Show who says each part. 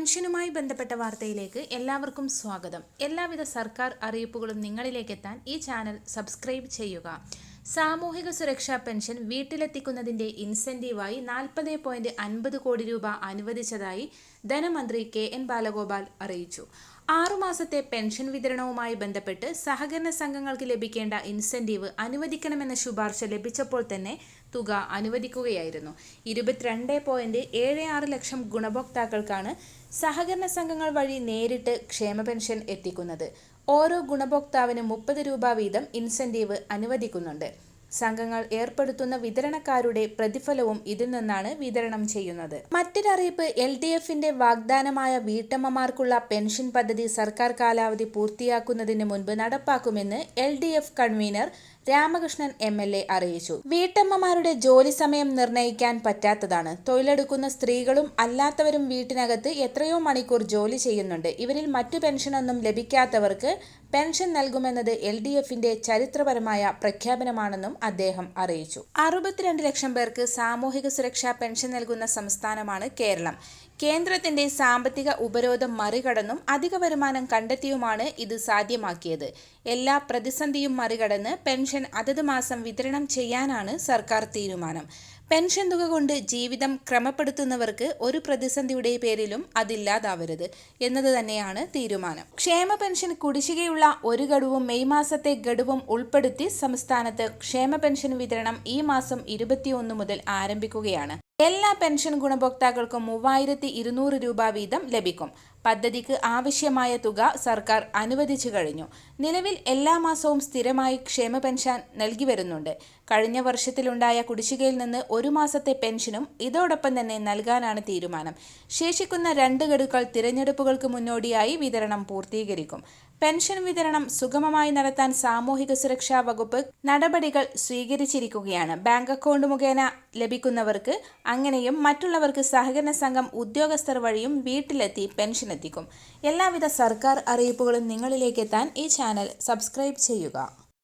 Speaker 1: പെൻഷനുമായി ബന്ധപ്പെട്ട വാർത്തയിലേക്ക് എല്ലാവർക്കും സ്വാഗതം. എല്ലാവിധ സർക്കാർ അറിയിപ്പുകളും നിങ്ങളിലേക്ക് എത്താൻ ഈ ചാനൽ സബ്സ്ക്രൈബ് ചെയ്യുക. സാമൂഹിക സുരക്ഷാ പെൻഷൻ വീട്ടിലെത്തിക്കുന്നതിന്റെ ഇൻസെന്റീവായി 40.50 കോടി രൂപ അനുവദിച്ചതായി ധനമന്ത്രി KN ബാലഗോപാൽ അറിയിച്ചു. 6 മാസത്തെ പെൻഷൻ വിതരണവുമായി ബന്ധപ്പെട്ട് സഹകരണ സംഘങ്ങൾക്ക് ലഭിക്കേണ്ട ഇൻസെന്റീവ് അനുവദിക്കണമെന്ന ശുപാർശ ലഭിച്ചപ്പോൾ തന്നെ തുക അനുവദിക്കുകയായിരുന്നു. 22.76 ലക്ഷം ഗുണഭോക്താക്കൾക്കാണ് സഹകരണ സംഘങ്ങൾ വഴി നേരിട്ട് ക്ഷേമ പെൻഷൻ എത്തിക്കുന്നത്. ഓരോ ഗുണഭോക്താവിനും 30 രൂപ വീതം ഇൻസെന്റീവ് അനുവദിക്കുന്നുണ്ട്. സംഘങ്ങൾ ഏർപ്പെടുത്തുന്ന വിതരണക്കാരുടെ പ്രതിഫലവും ഇതിൽ നിന്നാണ് വിതരണം ചെയ്യുന്നത്. മറ്റൊരറിയിപ്പ്, LDFന്റെ വാഗ്ദാനമായ വീട്ടമ്മമാർക്കുള്ള പെൻഷൻ പദ്ധതി സർക്കാർ കാലാവധി പൂർത്തിയാക്കുന്നതിന് മുൻപ് നടപ്പാക്കുമെന്ന് LDF കൺവീനർ രാമകൃഷ്ണൻ MLA അറിയിച്ചു. വീട്ടമ്മമാരുടെ ജോലി സമയം നിർണ്ണയിക്കാൻ പറ്റാത്തതാണ്. തൊഴിലെടുക്കുന്ന സ്ത്രീകളും അല്ലാത്തവരും വീട്ടിനകത്ത് എത്രയോ മണിക്കൂർ ജോലി ചെയ്യുന്നുണ്ട്. ഇവരിൽ മറ്റു പെൻഷനൊന്നും ലഭിക്കാത്തവർക്ക് പെൻഷൻ നൽകുമെന്നത് LDFന്റെ ചരിത്രപരമായ പ്രഖ്യാപനമാണെന്നും അദ്ദേഹം അറിയിച്ചു. 62 ലക്ഷം പേർക്ക് സാമൂഹിക സുരക്ഷാ പെൻഷൻ നൽകുന്ന സംസ്ഥാനമാണ് കേരളം. കേന്ദ്രത്തിന്റെ സാമ്പത്തിക ഉപരോധം മറികടന്നും അധിക വരുമാനം കണ്ടെത്തിയുമാണ് ഇത് സാധ്യമാക്കിയത്. എല്ലാ പ്രതിസന്ധിയും മറികടന്ന് പെൻഷൻ അതത് മാസം വിതരണം ചെയ്യാനാണ് സർക്കാർ തീരുമാനം. പെൻഷൻ തുക കൊണ്ട് ജീവിതം ക്രമപ്പെടുത്തുന്നവർക്ക് ഒരു പ്രതിസന്ധിയുടെ പേരിലും അതില്ലാതാവരുത് എന്നത് തന്നെയാണ് തീരുമാനം. ക്ഷേമ പെൻഷൻ കുടിശ്ശികയുള്ള ഒരു ഗഡുവും മെയ് മാസത്തെ ഗഡുവും ഉൾപ്പെടുത്തി സംസ്ഥാനത്ത് ക്ഷേമ പെൻഷൻ വിതരണം ഈ മാസം 21 മുതൽ ആരംഭിക്കുകയാണ്. എല്ലാ പെൻഷൻ ഗുണഭോക്താക്കൾക്കും 3200 രൂപ വീതം ലഭിക്കും. പദ്ധതിക്ക് ആവശ്യമായ തുക സർക്കാർ അനുവദിച്ചു കഴിഞ്ഞു. നിലവിൽ എല്ലാ മാസവും സ്ഥിരമായി ക്ഷേമ പെൻഷൻ നൽകി വരുന്നുണ്ട്. കഴിഞ്ഞ വർഷത്തിലുണ്ടായ കുടിശ്ശികയിൽ നിന്ന് ഒരു മാസത്തെ പെൻഷനും ഇതോടൊപ്പം തന്നെ നൽകാനാണ് തീരുമാനം. ശേഷിക്കുന്ന 2 ഗഡുക്കൾ തിരഞ്ഞെടുപ്പുകൾക്ക് മുന്നോടിയായി വിതരണം പൂർത്തീകരിക്കും. പെൻഷൻ വിതരണം സുഗമമായി നടത്താൻ സാമൂഹിക സുരക്ഷാ വകുപ്പ് നടപടികൾ സ്വീകരിച്ചിരിക്കുകയാണ്. ബാങ്ക് അക്കൗണ്ട് മുഖേന ലഭിക്കുന്നവർക്ക് അങ്ങനെയും മറ്റുള്ളവർക്ക് സഹകരണ സംഘം ഉദ്യോഗസ്ഥർ വഴിയും വീട്ടിലെത്തി പെൻഷൻ എത്തിക്കും. എല്ലാവിധ സർക്കാർ അറിയിപ്പുകളും നിങ്ങളിലേക്ക് എത്താൻ ഈ ചാനൽ സബ്സ്ക്രൈബ് ചെയ്യുക.